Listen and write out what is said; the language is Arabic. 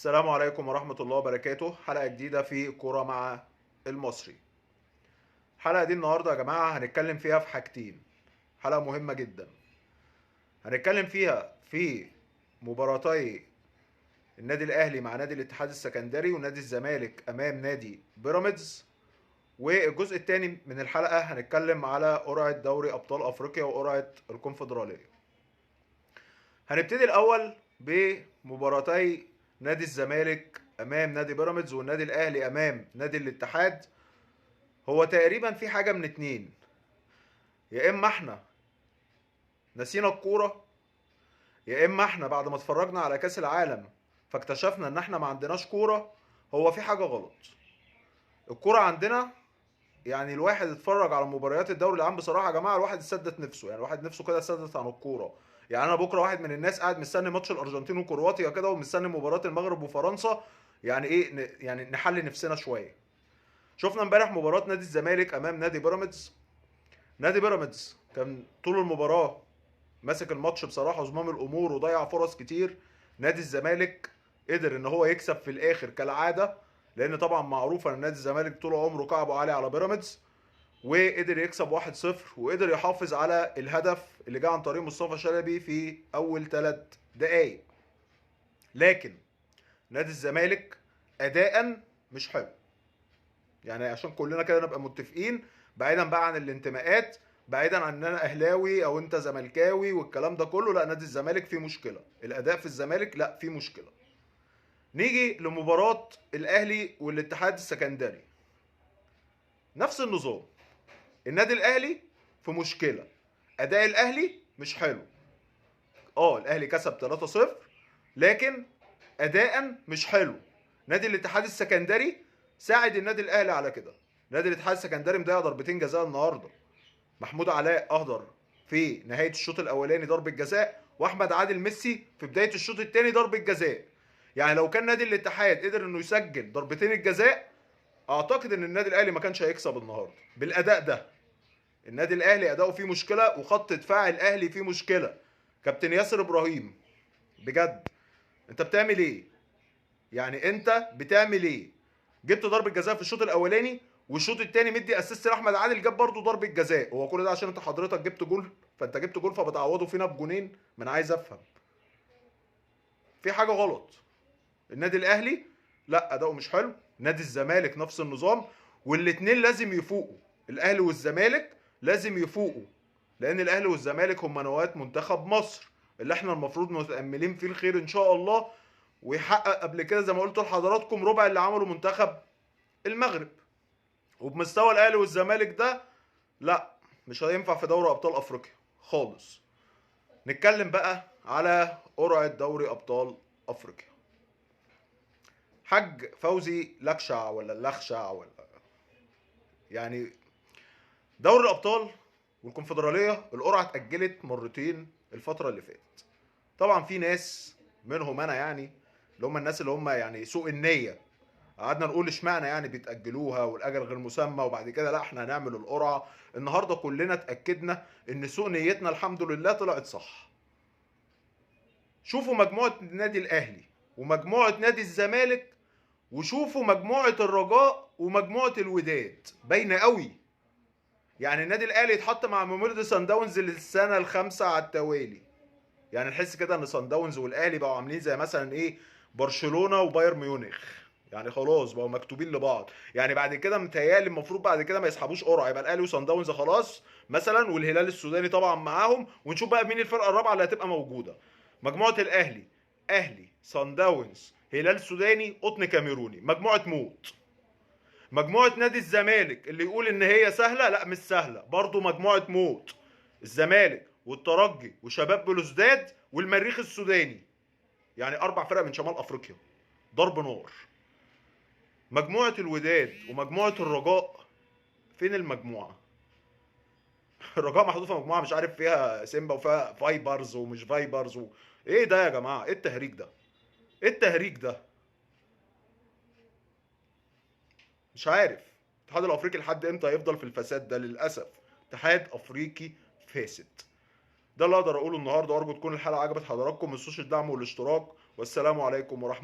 السلام عليكم ورحمة الله وبركاته. حلقة جديدة في كورة مع المصري. الحلقة دي النهاردة يا جماعة هنتكلم فيها في حاجتين. حلقة مهمة جدا. هنتكلم فيها في مباراتي النادي الأهلي مع نادي الاتحاد السكندري ونادي الزمالك أمام نادي بيراميدز. والجزء الثاني من الحلقة هنتكلم على قرعة دوري أبطال أفريقيا وقرعة الكونفدرالية. هنبتدي الأول بمباراتي نادي الزمالك امام نادي بيراميدز والنادي الاهلي امام نادي الاتحاد. هو تقريبا في حاجه من اتنين، يا اما احنا نسينا الكوره، يا اما احنا بعد ما اتفرجنا على كاس العالم فاكتشفنا ان احنا ما عندناش كوره. هو في حاجه غلط. الكوره عندنا، يعني الواحد اتفرج على مباريات الدوري العام بصراحه يا جماعه الواحد اتسدت نفسه، يعني الواحد نفسه كده اتسدت عن الكوره. يعني انا بكره واحد من الناس قاعد مستني ماتش الارجنتين وكرواتيا كده ومستني مباراه المغرب وفرنسا. يعني ايه يعني نحل نفسنا شويه. شفنا امبارح مباراه نادي الزمالك امام نادي بيراميدز. نادي بيراميدز كان طول المباراه ماسك الماتش بصراحه وزمام الامور وضيع فرص كتير. نادي الزمالك قدر ان هو يكسب في الاخر كالعاده، لان طبعا معروف ان نادي الزمالك طول عمره كعبه عالي على بيراميدز، وقدر يكسب 1-0 وقدر يحافظ على الهدف اللي جه عن طريق مصطفى شلبي في اول 3 دقائق. لكن نادي الزمالك اداء مش حلو، يعني عشان كلنا كده نبقى متفقين، بعيدا بقى عن الانتماءات، بعيدا عن ان انا اهلاوي او انت زملكاوي والكلام ده كله. لا، نادي الزمالك فيه مشكله، الاداء في الزمالك لا فيه مشكله. نيجي لمباراه الاهلي والاتحاد السكندري، نفس النظام. النادي الاهلي في مشكله، اداء الاهلي مش حلو. الاهلي كسب 3-0 لكن اداء مش حلو. نادي الاتحاد السكندري ساعد النادي الاهلي على كده. نادي الاتحاد السكندري مضيع ضربتين جزاء النهارده. محمود علاء اهدر في نهايه الشوط الاولاني ضربه جزاء، واحمد عادل ميسي في بدايه الشوط الثاني ضربه جزاء. يعني لو كان نادي الاتحاد قدر انه يسجل ضربتين الجزاء، اعتقد ان النادي الاهلي ما كانش هيكسب النهارده بالاداء ده. النادي الاهلي اداؤه فيه مشكله وخط دفاع الاهلي فيه مشكله. كابتن ياسر ابراهيم، بجد انت بتعمل ايه؟ يعني انت بتعمل ايه؟ جبت ضربه جزاء في الشوط الاولاني والشوط الثاني مدي اسيست لاحمد عادل جاب برضه ضربه جزاء. هو كل ده عشان انت حضرتك جبت جول؟ فانت جبت جول فبتعوضه فينا بجونين؟ ما انا عايز افهم، في حاجه غلط. النادي الاهلي لا اداؤه مش حلو، نادي الزمالك نفس النظام، والاثنين لازم يفوقوا. الاهلي والزمالك لازم يفوقوا، لان الاهلي والزمالك هم نواه منتخب مصر اللي احنا المفروض متاملين فيه الخير ان شاء الله، ويحقق قبل كده زي ما قلت لحضراتكم ربع اللي عمله منتخب المغرب. وبمستوى الاهلي والزمالك ده لا، مش هينفع في دوري ابطال افريقيا خالص. نتكلم بقى على قرعه دوري ابطال افريقيا. حاج فوزي لكشع ولا لخشع ولا، يعني دوري الابطال والكونفدراليه القرعه اتاجلت مرتين الفتره اللي فاتت. طبعا في ناس منهم انا، يعني اللي هم الناس اللي هم يعني سوء النيه، قعدنا نقول اشمعنى يعني بيتاجلوها والاجل غير مسمى وبعد كده لا احنا هنعمل القرعه. النهارده كلنا اتاكدنا ان سوء نيتنا الحمد لله طلعت صح. شوفوا مجموعه النادي الاهلي ومجموعه نادي الزمالك، وشوفوا مجموعه الرجاء ومجموعه الوداد، باينه قوي. يعني النادي الاهلي يتحط مع ميموريدي سان داونز للسنه الخامسه على التوالي. يعني نحس كده ان سان داونز والاهلي بقوا عاملين زي مثلا ايه، برشلونه وبايرن ميونخ. يعني خلاص بقوا مكتوبين لبعض. يعني بعد كده متهيألي المفروض بعد كده ما يسحبوش قرعه، يبقى الاهلي وسان داونز خلاص مثلا، والهلال السوداني طبعا معاهم، ونشوف بقى مين الفرقه الرابعه اللي هتبقى موجوده. مجموعه الاهلي، اهلي، سان داونز، هلال سوداني، قطن كاميروني، مجموعه موت. مجموعه نادي الزمالك اللي يقول ان هي سهله، لا مش سهله برضه، مجموعه موت. الزمالك والترجي وشباب بلوزداد والمريخ السوداني، يعني 4 فرق من شمال افريقيا، ضرب نار. مجموعه الوداد ومجموعه الرجاء، فين المجموعه؟ الرجاء محطوط في مجموعه مش عارف فيها سيمبا وفيها فايبرز ومش فايبرز ايه ده يا جماعه؟ ايه التهريج ده؟ ايه التهريج ده؟ مش عارف الاتحاد الافريقي لحد امتى هيفضل في الفساد ده؟ للاسف اتحاد افريقي فاسد. ده اللي اقدر اقوله النهارده، وارجو تكون الحلقه عجبت حضراتكم. ما تنسوش الدعم والاشتراك، والسلام عليكم ورحمه